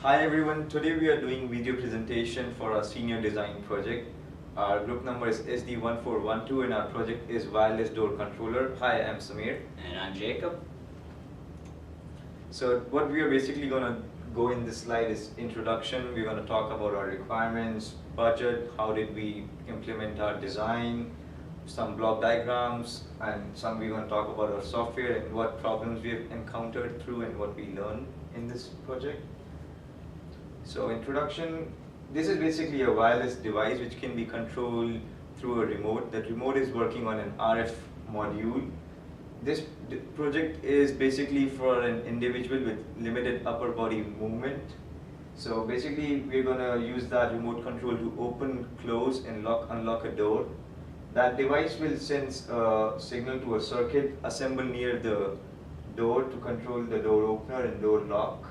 Hi everyone, today we are doing video presentation for our senior design project. Our group number is SD1412 and our project is wireless door controller. Hi, I'm Samir. And I'm Jacob. So what we are basically going to go in this slide is introduction. We're going to talk about our requirements, budget, how did we implement our design, some block diagrams, and we're going to talk about our software and what problems we have encountered through and what we learned in this project. So introduction, this is basically a wireless device which can be controlled through a remote. That remote is working on an RF module. This project is basically for an individual with limited upper body movement. So basically we're going to use that remote control to open, close and unlock a door. That device will send a signal to a circuit assembled near the door to control the door opener and door lock.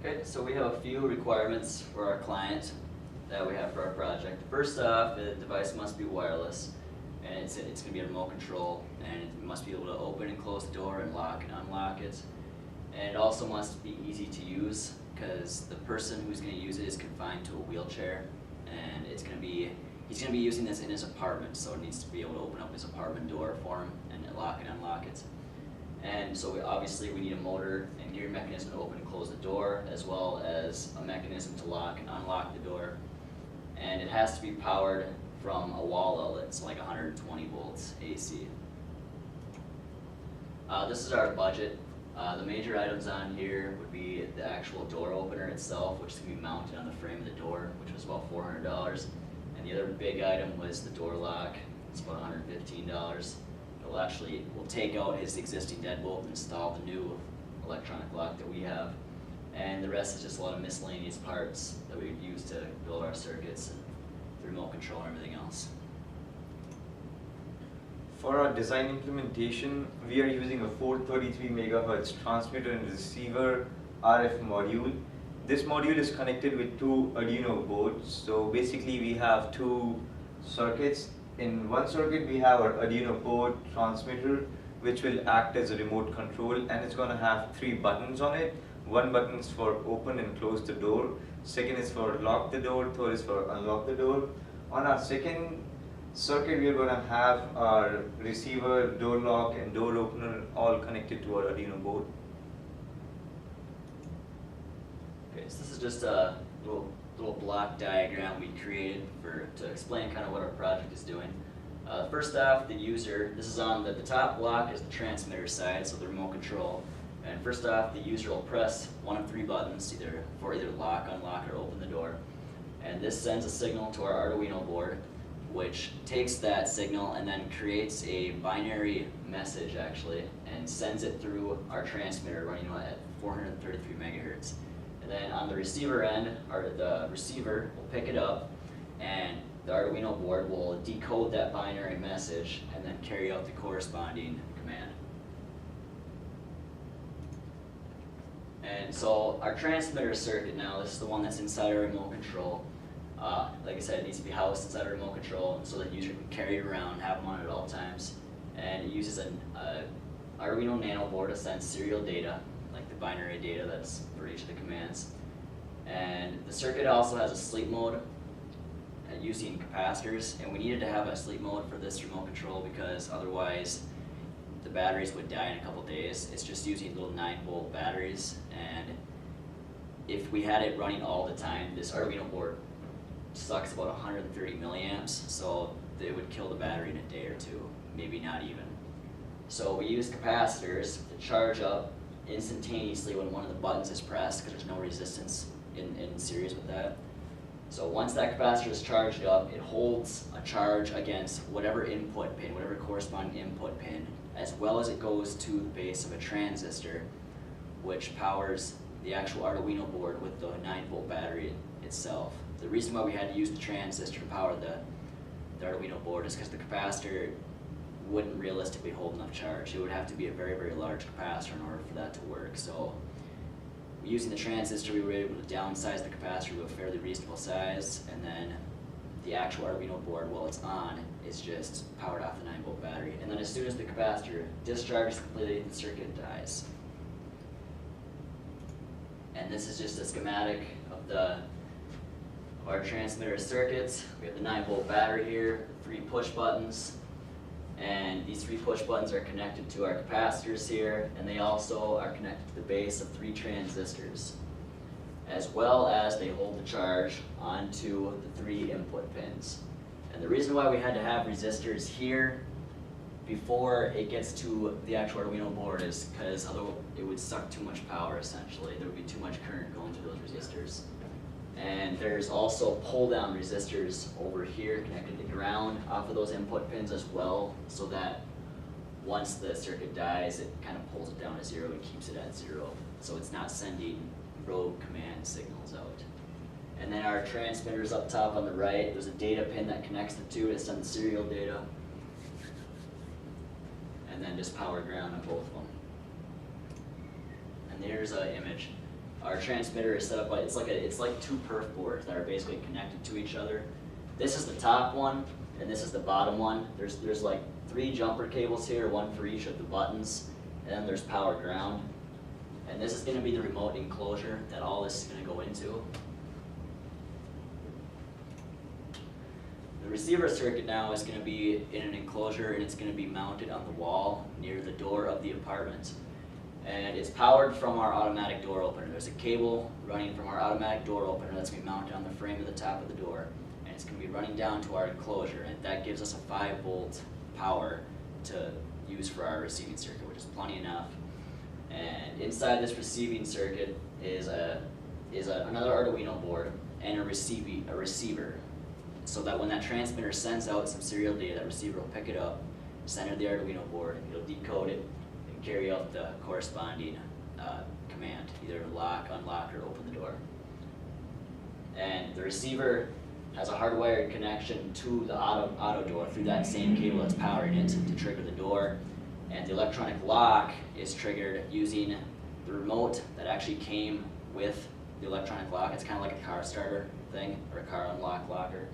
Okay, so we have a few requirements for our client that we have for our project. First off, the device must be wireless, and it's going to be a remote control, and it must be able to open and close the door and lock and unlock it. And it also must be easy to use, because the person who's going to use it is confined to a wheelchair, and he's going to be using this in his apartment, so it needs to be able to open up his apartment door for him and lock and unlock it. And so obviously we need a motor and gear mechanism to open and close the door, as well as a mechanism to lock and unlock the door. And it has to be powered from a wall outlet, so like 120 volts AC. This is our budget. The major items on here would be the actual door opener itself, which is going to be mounted on the frame of the door, which was about $400. And the other big item was the door lock. It's about $115. We'll take out his existing deadbolt and install the new electronic lock that we have. And the rest is just a lot of miscellaneous parts that we use to build our circuits and the remote control and everything else. For our design implementation, we are using a 433 MHz transmitter and receiver RF module. This module is connected with two Arduino boards. So basically we have two circuits. In one circuit we have our Arduino board transmitter, which will act as a remote control, and it's going to have three buttons on it. One button is for open and close the door, second is for lock the door, third is for unlock the door. On our second circuit we are going to have our receiver, door lock and door opener all connected to our Arduino board. Okay, so this is just a little block diagram we created to explain kind of what our project is doing. First off, the user, this is on the top block is the transmitter side, so the remote control. And first off, the user will press one of three buttons for either lock, unlock, or open the door. And this sends a signal to our Arduino board, which takes that signal and then creates a binary message actually, and sends it through our transmitter running at 433 megahertz. And then on the receiver end, the receiver will pick it up, and the Arduino board will decode that binary message and then carry out the corresponding command. And so our transmitter circuit now, this is the one that's inside our remote control. Like I said, it needs to be housed inside our remote control so the user can carry it around and have them on at all times. And it uses an Arduino Nano board to send serial data, like the binary data that's for each of the commands. And the circuit also has a sleep mode using capacitors, and we needed to have a sleep mode for this remote control because otherwise the batteries would die in a couple days. It's just using little 9-volt batteries, and if we had it running all the time, this Arduino board sucks about 130 milliamps, so it would kill the battery in a day or two, maybe not even. So we use capacitors to charge up instantaneously when one of the buttons is pressed, because there's no resistance in series with that. So once that capacitor is charged up, it holds a charge against whatever input pin, whatever corresponding input pin, as well as it goes to the base of a transistor, which powers the actual Arduino board with the 9-volt battery itself. The reason why we had to use the transistor to power the Arduino board is because the capacitor wouldn't realistically hold enough charge. It would have to be a very, very large capacitor in order for that to work. So using the transistor, we were able to downsize the capacitor to a fairly reasonable size, and then the actual Arduino board, while it's on, is just powered off the 9-volt battery. And then as soon as the capacitor discharges completely, the circuit dies. And this is just a schematic of our transmitter circuits. We have the 9-volt battery here, 3 push buttons, and these 3 push buttons are connected to our capacitors here, and they also are connected to the base of 3 transistors, as well as they hold the charge onto the 3 input pins. And the reason why we had to have resistors here before it gets to the actual Arduino board is because otherwise it would suck too much power essentially. There would be too much current going through those resistors. And there's also pull-down resistors over here connected to ground off of those input pins as well, so that once the circuit dies, it kind of pulls it down to 0 and keeps it at 0. So it's not sending rogue command signals out. And then our transmitters up top on the right, there's a data pin that connects the two to send the serial data. And then just power ground on both of them. And there's an image. Our transmitter is set up like, it's like 2 perf boards that are basically connected to each other. This is the top one, and this is the bottom one. There's like 3 jumper cables here, 1 for each of the buttons, and then there's power ground. And this is going to be the remote enclosure that all this is going to go into. The receiver circuit now is going to be in an enclosure, and it's going to be mounted on the wall near the door of the apartment. And it's powered from our automatic door opener. There's a cable running from our automatic door opener that's going to be mounted on the frame of the top of the door. And it's going to be running down to our enclosure, and that gives us a 5-volt power to use for our receiving circuit, which is plenty enough. And inside this receiving circuit is another Arduino board and a receiver, so that when that transmitter sends out some serial data, that receiver will pick it up, send it to the Arduino board, it'll decode it, and carry out the corresponding command, either lock, unlock, or open the door. And the receiver has a hardwired connection to the auto door through that same cable that's powering it to trigger the door. And the electronic lock is triggered using the remote that actually came with the electronic lock. It's kind of like a car starter thing, or a car unlock locker.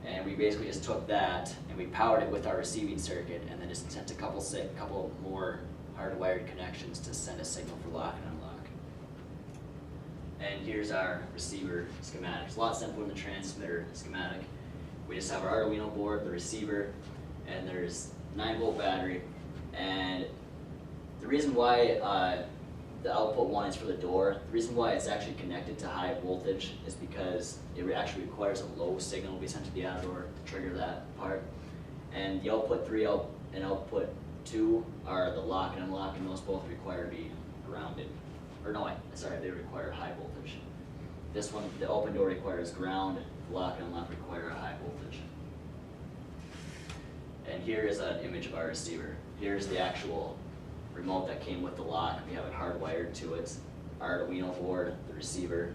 And we basically just took that and we powered it with our receiving circuit, and then just sent a couple more hardwired connections to send a signal for lock and unlock. And here's our receiver schematic. It's a lot simpler than the transmitter schematic. We just have our Arduino board, the receiver, and there's 9-volt battery. And the reason why the output 1 is for the door, the reason why it's actually connected to high voltage is because it actually requires a low signal to be sent to the auto door to trigger that part. And the output 3 and output 2 are the lock and unlock, and those both require to be grounded. Or no, sorry, they require high voltage. This one, the open door requires ground, the lock and unlock require a high voltage. And here is an image of our receiver. Here's the actual remote that came with the lock. We have it hardwired to it, our Arduino board, the receiver.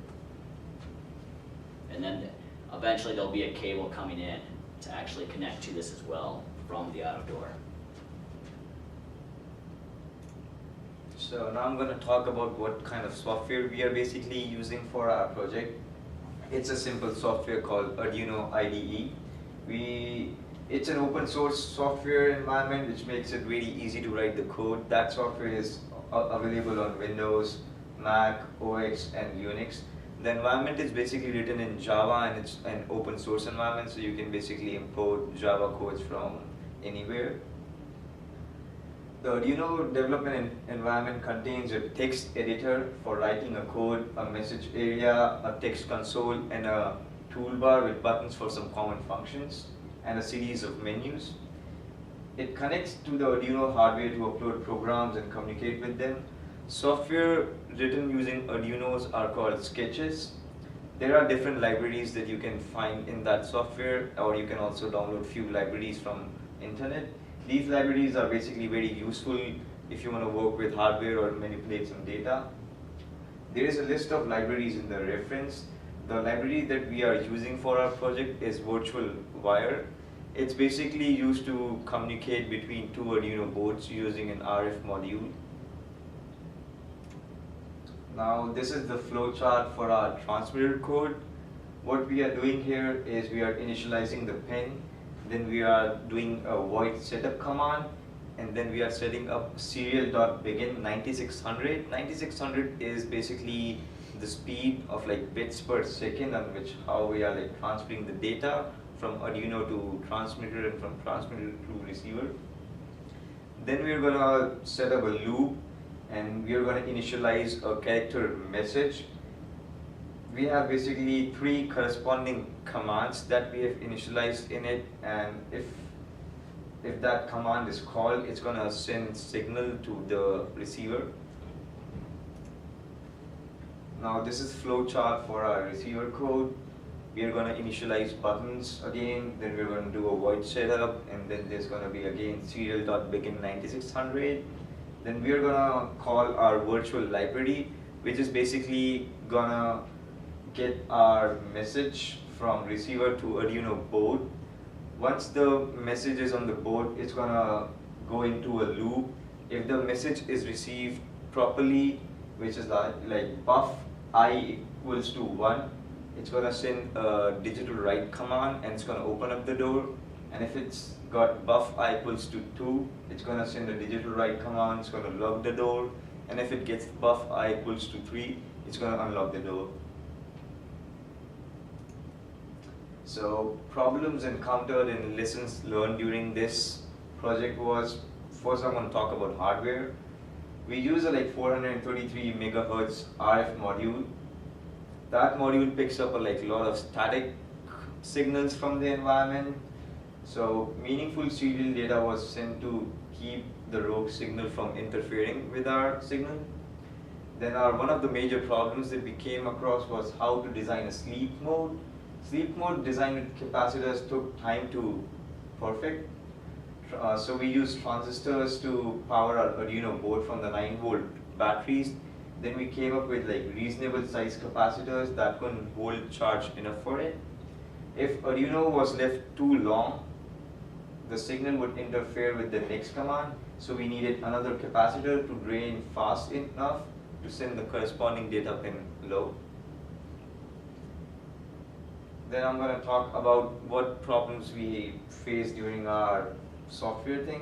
And then eventually there'll be a cable coming in to actually connect to this as well from the auto door. So now I'm going to talk about what kind of software we are basically using for our project. It's a simple software called Arduino IDE. It's an open source software environment which makes it really easy to write the code. That software is available on Windows, Mac, OS, and Unix. The environment is basically written in Java, and it's an open source environment, so you can basically import Java codes from anywhere. The Arduino development environment contains a text editor for writing a code, a message area, a text console, and a toolbar with buttons for some common functions, and a series of menus. It connects to the Arduino hardware to upload programs and communicate with them. Software written using Arduinos are called sketches. There are different libraries that you can find in that software, or you can also download few libraries from internet. These libraries are basically very useful if you want to work with hardware or manipulate some data. There is a list of libraries in the reference. The library that we are using for our project is Virtual Wire. It's basically used to communicate between 2 Arduino boards using an RF module. Now this is the flowchart for our transmitter code. What we are doing here is we are initializing the pin, then we are doing a void setup command, and then we are setting up serial.begin 9600. 9600 is basically the speed of like bits per second on which how we are like transferring the data from Arduino to transmitter and from transmitter to receiver. Then we are gonna set up a loop and we are gonna initialize a character message. We have basically 3 corresponding commands that we have initialized in it, and if that command is called, it's gonna send signal to the receiver. Now this is flowchart for our receiver code. We are going to initialize buttons again, then we're going to do a void setup, and then there's going to be again serial.begin 9600. Then we are going to call our virtual library, which is basically going to get our message from receiver to Arduino board. Once the message is on the board, it's going to go into a loop. If the message is received properly, which is like buff I equals to 1, it's going to send a digital write command and it's going to open up the door. And if it's got buff I equals to 2, it's going to send a digital write command, it's going to lock the door. And if it gets buff I equals to 3, it's going to unlock the door. So problems encountered and lessons learned during this project was, first I'm going to talk about hardware. We use a like 433 megahertz RF module. That module picks up a lot of static signals from the environment. So meaningful serial data was sent to keep the rogue signal from interfering with our signal. Then one of the major problems that we came across was how to design a sleep mode. Sleep mode design with capacitors took time to perfect. So we used transistors to power our Arduino board from the 9-volt batteries. Then we came up with like reasonable size capacitors that couldn't hold charge enough for it. If Arduino was left too long, the signal would interfere with the next command. So we needed another capacitor to drain fast enough to send the corresponding data pin low. Then I'm going to talk about what problems we faced during our software thing.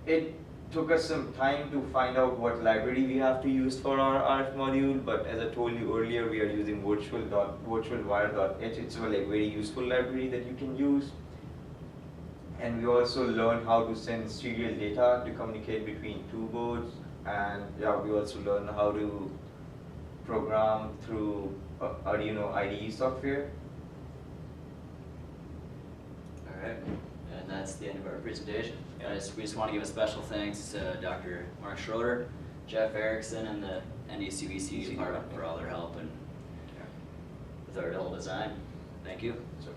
It took us some time to find out what library we have to use for our RF module, but as I told you earlier, we are using virtualwire.h. It's a very useful library that you can use. And we also learned how to send serial data to communicate between 2 boards, and we also learned how to program through Arduino IDE software. Alright, and that's the end of our presentation. Guys, we just want to give a special thanks to Dr. Mark Schroeder, Jeff Erickson, and the NDSU ECU department for all their help and with our whole design. Thank you. So.